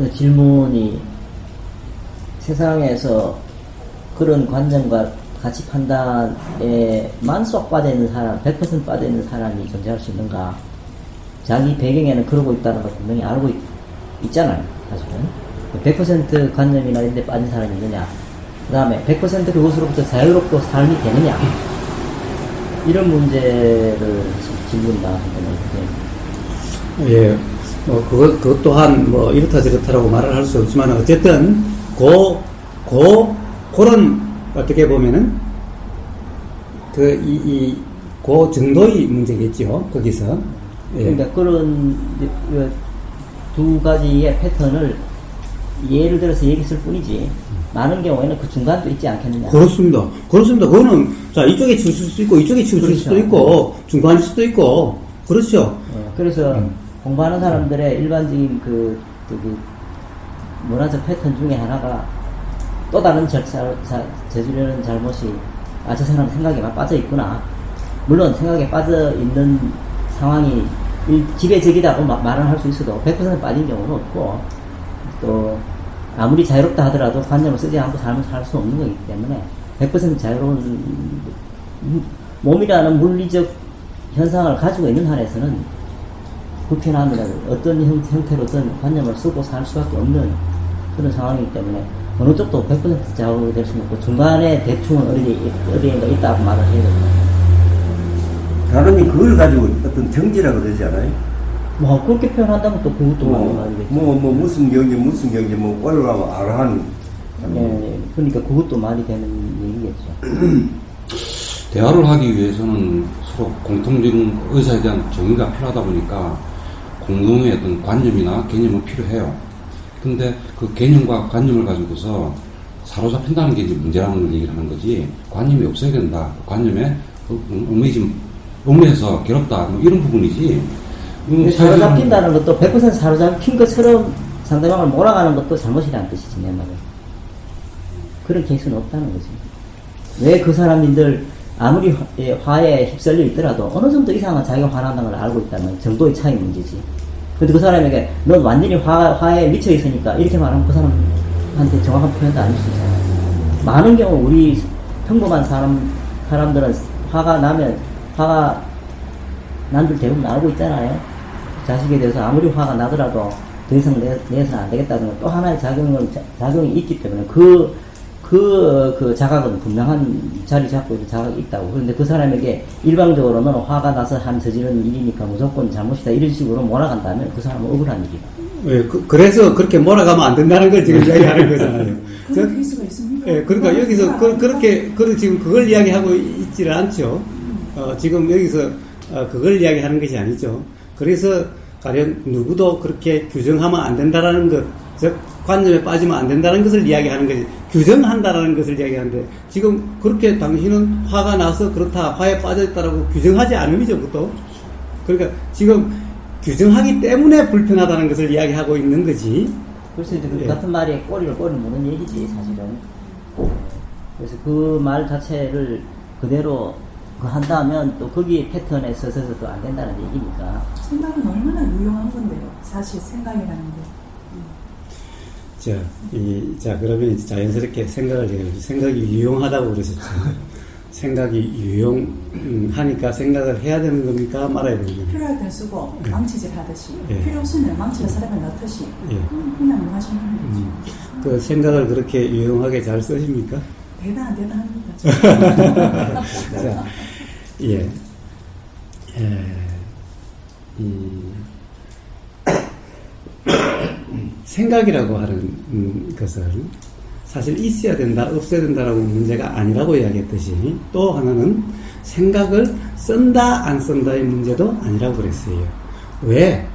그 질문이 세상에서 그런 관념과 가치 판단에 만속 빠져있는 사람, 100% 빠져있는 사람이 존재할 수 있는가? 자기 배경에는 그러고 있다는 걸 분명히 알고 있잖아요, 사실은. 100% 관념이나 이런 데 빠진 사람이 있느냐? 그 다음에 100% 그것으로부터 자유롭고 삶이 되느냐? 이런 문제를 질문다 하는 예, 그것 또한 이렇다 저렇다라고 말을 할 수 없지만, 어쨌든, 그런, 어떻게 보면은, 그 정도의 문제겠죠, 거기서. 예. 그러니까 그런 두 가지의 패턴을 예를 들어서 얘기했을 뿐이지, 많은 경우에는 그 중간도 있지 않겠느냐. 그렇습니다. 그거는, 자, 이쪽에 치우칠 수도 있고, 이쪽에 치우칠 그렇죠. 수도 있고, 중간일 수도 있고, 그렇죠. 그래서 공부하는 사람들의 일반적인 문화적 패턴 중에 하나가 또 다른 저지르는 잘못이, 저 사람 생각에만 빠져 있구나. 물론 생각에 빠져 있는 상황이 지배적이다고 말은 할 수 있어도 100% 빠진 경우는 없고, 또 아무리 자유롭다 하더라도 관념을 쓰지 않고 삶을 살 수 없는 거기 때문에 100% 자유로운 몸이라는 물리적 현상을 가지고 있는 한에서는 불편함이라도 어떤 형태로든 관념을 쓰고 살 수밖에 없는 그런 상황이기 때문에 어느 쪽도 100% 좌우될 수는 없고 중간에 대충은 어디인가 있다고 말을 해야 됩니다. 다른이 그걸 가지고 어떤 정지라고 그러지 않아요? 그렇게 표현한다면 또 그것도 말이겠죠. 무슨 경지, 올라가면 아라한. 네, 그러니까 그것도 말이 되는 얘기겠죠. 대화를 하기 위해서는 서로 공통적인 의사에 대한 정의가 필요하다 보니까 공동의 어떤 관념이나 개념은 필요해요. 근데 그 개념과 관념을 가지고서 사로잡힌다는 게 이제 문제라는 얘기를 하는 거지, 관념이 없어야 된다. 관념에 얽매여서 괴롭다. 이런 부분이지. 사로잡힌다는 것도 100% 사로잡힌 것처럼 상대방을 몰아가는 것도 잘못이라는 뜻이지, 내 말은. 그런 케이스는 없다는 거지. 왜 그 사람들 아무리 화에 휩쓸려 있더라도 어느 정도 이상은 자기가 화난다는 걸 알고 있다는 정도의 차이 문제지. 근데 그 사람에게 넌 완전히 화에 미쳐 있으니까 이렇게 말하면 그 사람한테 정확한 표현도 아닐 수 있잖아. 많은 경우 우리 평범한 사람들은 화가 나면 남들 대부분 알고 있잖아요. 자식에 대해서 아무리 화가 나더라도 더 이상 내서는 안 되겠다는 또 하나의 작용이 있기 때문에 그 자각은 분명한 자리 잡고 있는 자각이 있다고. 그런데 그 사람에게 일방적으로는 화가 나서 한 저지른 일이니까 무조건 잘못이다 이런 식으로 몰아간다면 그 사람은 억울한 일이다. 예, 그래서 그렇게 몰아가면 안 된다는 걸 지금 이야기하는 거잖아요. 그런 케이스가 있습니까? 예, 그러니까 여기서 지금 그걸 이야기하고 있지를 않죠. 지금 여기서 그걸 이야기하는 것이 아니죠. 그래서 가령 누구도 그렇게 규정하면 안 된다라는 것, 즉 관념에 빠지면 안 된다는 것을 이야기하는 거지, 규정한다라는 것을 이야기하는데, 지금 그렇게 당신은 화가 나서 그렇다, 화에 빠져있다라고 규정하지 않음이죠, 그것도. 그러니까 지금 규정하기 때문에 불편하다는 것을 이야기하고 있는 거지. 그래서 이제 그 같은 말에 꼬리를 무는 얘기지, 사실은. 그래서 그 말 자체를 그대로 한다면 또 거기에 패턴에 서서도 또 안 된다는 얘기니까. 생각은 얼마나 유용한 건데요, 사실 생각이라는 게. 자, 그러면 이제 자연스럽게 생각이 유용하다고 그러셨죠. 생각이 유용하니까 생각을 해야 되는 겁니까? 말아야 되는 겁니까? 필요할 때 쓰고, 망치질 하듯이. 예. 필요 없으면 망치를 사람에 넣듯이. 예. 그냥 뭐 하시는 거지. 그 생각을 그렇게 유용하게 잘 쓰십니까? 대단합니다. 자, 예. 생각이라고 하는 것은 사실 있어야 된다, 없어야 된다라고 문제가 아니라고 이야기했듯이, 또 하나는 생각을 쓴다, 안 쓴다의 문제도 아니라고 그랬어요. 왜?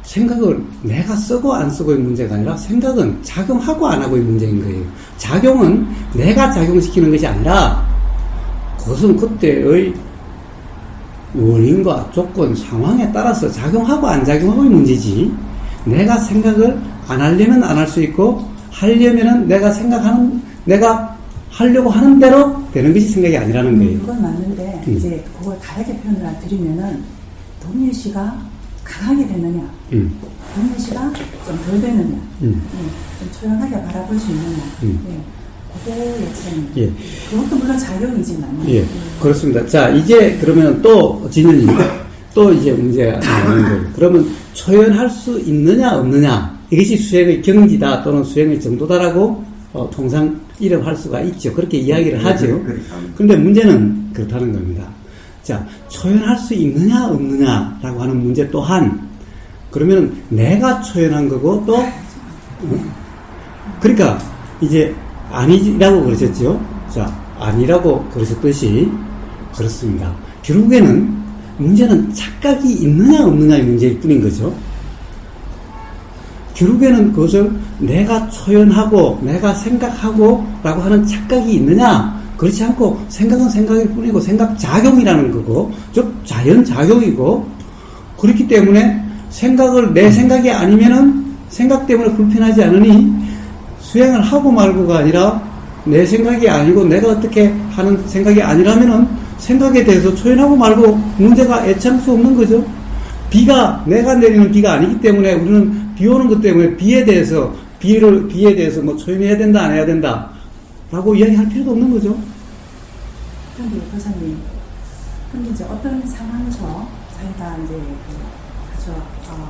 생각을 내가 쓰고 안 쓰고의 문제가 아니라 생각은 작용하고 안 하고의 문제인 거예요. 작용은 내가 작용시키는 것이 아니라 그것은 그때의 원인과 조건, 상황에 따라서 작용하고 안 작용하고의 문제지, 내가 생각을 안 하려면 안 할 수 있고 하려면은 내가 하려고 하는 대로 되는 것이 생각이 아니라는 거예요. 그건 맞는데 이제 그걸 다르게 표현을 드리면은 동일 씨가 강하게 되느냐, 본인 씨가 좀 덜 되느냐, 좀 조용하게 바라볼 수 있느냐, 그거의 차이. 예. 그것도 물론 작용이지만. 예, 그렇습니다. 자, 이제 그러면 또 진현이 또 이제 문제가 나오는 거예요. 그러면 초연할 수 있느냐 없느냐, 이것이 수행의 경지다 또는 수행의 정도다라고 통상 이름할 수가 있죠. 그렇게 이야기를 하죠. 그런데 문제는 그렇다는 겁니다. 자, 초연할 수 있느냐 없느냐라고 하는 문제 또한 그러면 내가 초연한 거고 또 그러니까 이제 아니라고 그러셨죠. 자, 아니라고 그러셨듯이 그렇습니다. 결국에는 문제는 착각이 있느냐 없느냐의 문제일 뿐인 거죠. 결국에는 그것을 내가 초연하고 내가 생각하고 라고 하는 착각이 있느냐, 그렇지 않고 생각은 생각일 뿐이고 생각작용이라는 거고, 즉 자연작용이고, 그렇기 때문에 생각을 내 생각이 아니면은 생각 때문에 불편하지 않으니 수행을 하고 말고가 아니라 내 생각이 아니고 내가 어떻게 하는 생각이 아니라면은 생각에 대해서 초연하고 말고 문제가 애창수 없는 거죠. 비가 내가 내리는 비가 아니기 때문에 우리는 비 오는 것 때문에 비에 대해서 뭐 초연해야 된다 안 해야 된다 라고 이야기할 필요도 없는 거죠. 그런데 교사님, 근데 이제 어떤 상황에서 자기가 이제 아주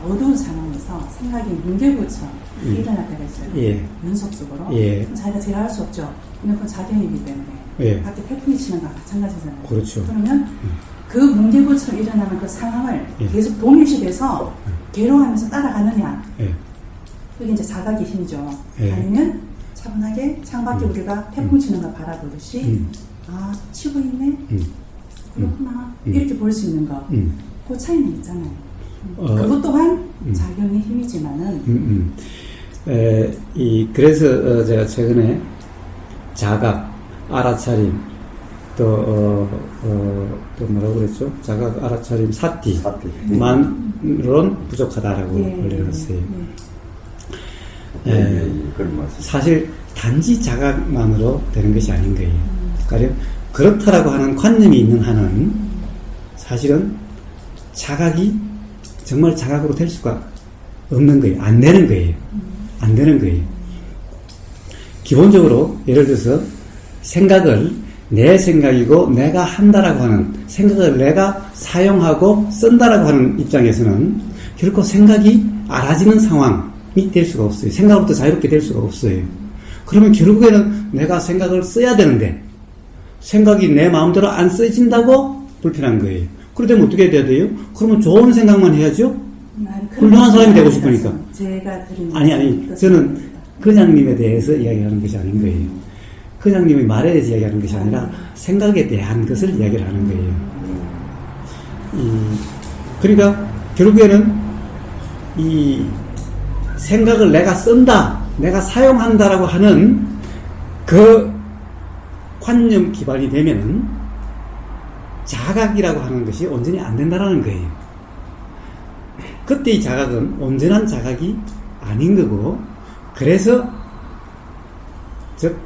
어두운 상황에서 생각이 문제부처럼 일어날 때가 있어요. 예. 연속적으로. 예. 그럼 자기가 제가 할 수 없죠. 근데 그건 작용이기 때문에. 예. 밖에 태풍이 치는 거랑 마찬가지잖아요. 그렇죠. 그러면 그 문제부처럼 일어나는 그 상황을 예. 계속 동일시돼서 괴로워하면서 따라가느냐. 예. 그게 이제 자각의 힘이죠. 예. 아니면 차분하게 창밖에 우리가 태풍 치는 거 바라보듯이 아, 치고 있네? 그렇구나. 이렇게 볼 수 있는 거. 그 차이는 있잖아요. 그것 또한 작용의 힘이지만은. 그래서 제가 최근에 자각, 알아차림, 또 뭐라고 그랬죠? 자각, 알아차림, 사티만으로는 부족하다라고 올려놨어요. 사실 단지 자각만으로 되는 것이 아닌 거예요. 가령 그렇다라고 하는 관념이 있는 한은 사실은 자각이 정말 자각으로 될 수가 없는 거예요. 안 되는 거예요. 안 되는 거예요. 기본적으로 예를 들어서 생각을 내 생각이고 내가 한다라고 하는, 생각을 내가 사용하고 쓴다라고 하는 입장에서는 결코 생각이 알아지는 상황이 될 수가 없어요. 생각으로부터 자유롭게 될 수가 없어요. 그러면 결국에는 내가 생각을 써야 되는데 생각이 내 마음대로 안 써진다고 불편한 거예요. 그러면 어떻게 돼야 돼요? 그러면 좋은 생각만 해야죠? 훌륭한 사람이 되고 싶으니까. 제가 드린 아니, 저는 근양님에 대해서 이야기하는 것이 아닌 거예요. 근양님의 말에 대해서 이야기하는 것이 아니라 생각에 대한 것을 이야기를 하는 거예요. 그러니까 결국에는 이 생각을 내가 쓴다, 내가 사용한다라고 하는 그 관념 기반이 되면은 자각이라고 하는 것이 온전히 안 된다라는 거예요. 그때의 자각은 온전한 자각이 아닌 거고, 그래서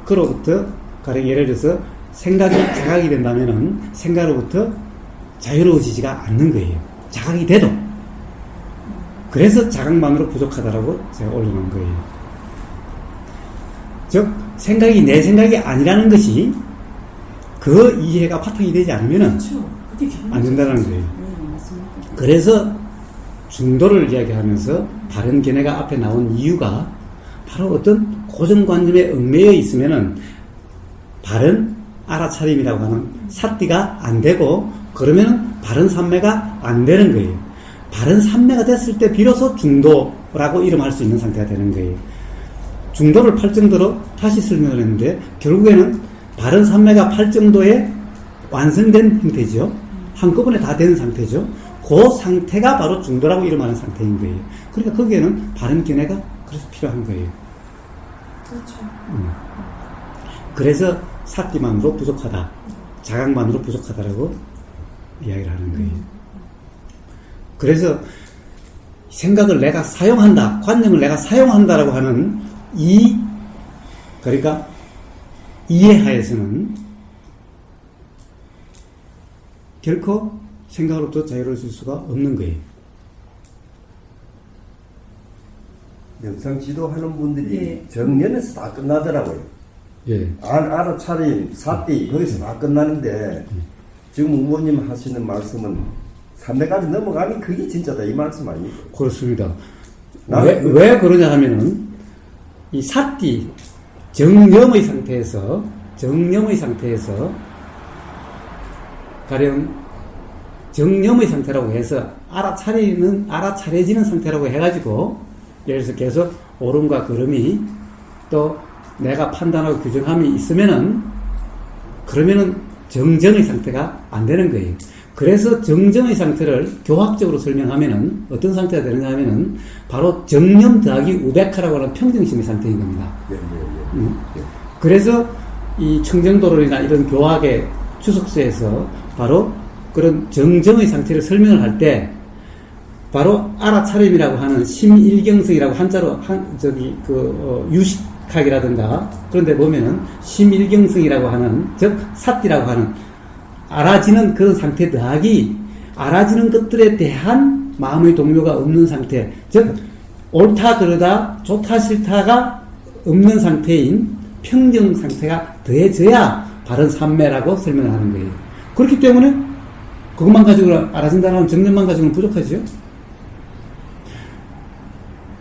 그로부터 가령 예를 들어서 생각이 자각이 된다면은 생각으로부터 자유로워지지가 않는 거예요. 자각이 돼도. 그래서 자각만으로 부족하다라고 제가 올려놓은 거예요. 즉 생각이 내 생각이 아니라는 것이 그 이해가 바탕이 되지 않으면은 안 된다는 거예요. 그래서 중도를 이야기하면서 바른 견해가 앞에 나온 이유가 바로 어떤 고정관념에 얽매여 있으면은 바른 알아차림이라고 하는 사띠가 안 되고, 그러면은 바른 삼매가 안 되는 거예요. 바른 삼매가 됐을 때 비로소 중도라고 이름할 수 있는 상태가 되는 거예요. 중도를 팔 정도로 다시 설명을 했는데 결국에는 바른 삼매가 팔 정도에 완성된 형태죠. 한꺼번에 다 되는 상태죠. 그 상태가 바로 중도라고 이름하는 상태인 거예요. 그러니까 거기에는 바른 견해가 그래서 필요한 거예요. 그렇죠. 그래서 사띠만으로 부족하다, 자각만으로 부족하다라고 이야기를 하는 거예요. 그래서 생각을 내가 사용한다, 관념을 내가 사용한다라고 하는 그러니까 이해하에서는 결코 생각으로부터 자유로워질 수가 없는 거예요. 영상 지도하는 분들이 예. 정년에서 다 끝나더라고요. 예. 알아차림, 사띠, 거기서 다 끝나는데, 지금 의원님 하시는 말씀은 3대까지 넘어가면 그게 진짜다, 이 말씀 아닙니까? 그렇습니다. 나는 왜 그러냐 하면은, 이 사띠, 정념의 상태에서, 가령, 정념의 상태라고 해서, 알아차려지는 상태라고 해가지고, 예를 들어서 계속 옳음과 그름이, 또 내가 판단하고 규정함이 있으면은, 그러면은 정정의 상태가 안 되는 거예요. 그래서 정정의 상태를 교학적으로 설명하면은 어떤 상태가 되느냐 하면은 바로 정념 더하기 우백화라고 하는 평정심의 상태인 겁니다. 예, 예, 예. 그래서 이 청정도론이나 이런 교학의 추석서에서 바로 그런 정정의 상태를 설명을 할 때 바로 알아차림이라고 하는 심일경성이라고 한자로 유식학이라든가 그런 데 보면은 심일경성이라고 하는 즉 사띠라고 하는 알아지는 그런 상태 더하기 알아지는 것들에 대한 마음의 동요가 없는 상태 즉 옳다 그르다 좋다 싫다가 없는 상태인 평정 상태가 더해져야 바른 삼매라고 설명을 하는 거예요. 그렇기 때문에 그것만 가지고 알아진다는 하면 정념만 가지고는 부족하죠.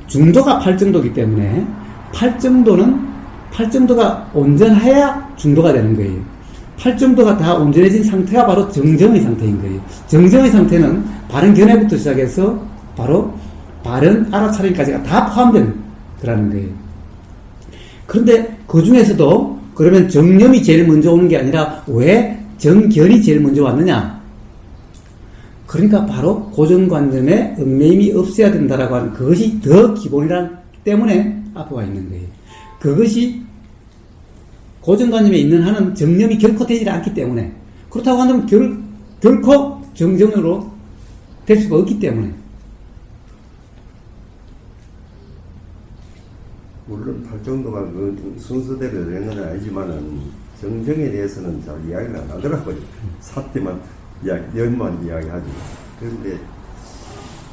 중도가 8정도이기 때문에 8정도가 온전해야 중도가 되는 거예요. 8정도가 다 온전해진 상태가 바로 정정의 상태인 거예요. 정정의 상태는 바른 견해부터 시작해서 바로 바른 알아차림까지가 다 포함된 거라는 거예요. 그런데 그 중에서도 그러면 정념이 제일 먼저 오는 게 아니라 왜 정견이 제일 먼저 왔느냐? 그러니까 바로 고정관념에 얽매임이 없어야 된다라고 하는 그것이 더 기본이라기 때문에 앞으로 있는 거예요. 그것이 고정관념에 있는 한은 정념이 결코 되지 않기 때문에 그렇다고 한다면 결코 정정으로 될 수가 없기 때문에 물론 8정도가 그 순서대로 되는 건 아니지만은 정정에 대해서는 잘 이야기를 안 하더라고요. 사태만 연만 이야기하지. 그런데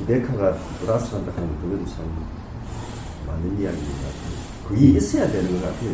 데카가 플러스 한다 하면 그것도 참 맞는 이야기인 것 같아요. 그게 있어야 되는 것 같아요.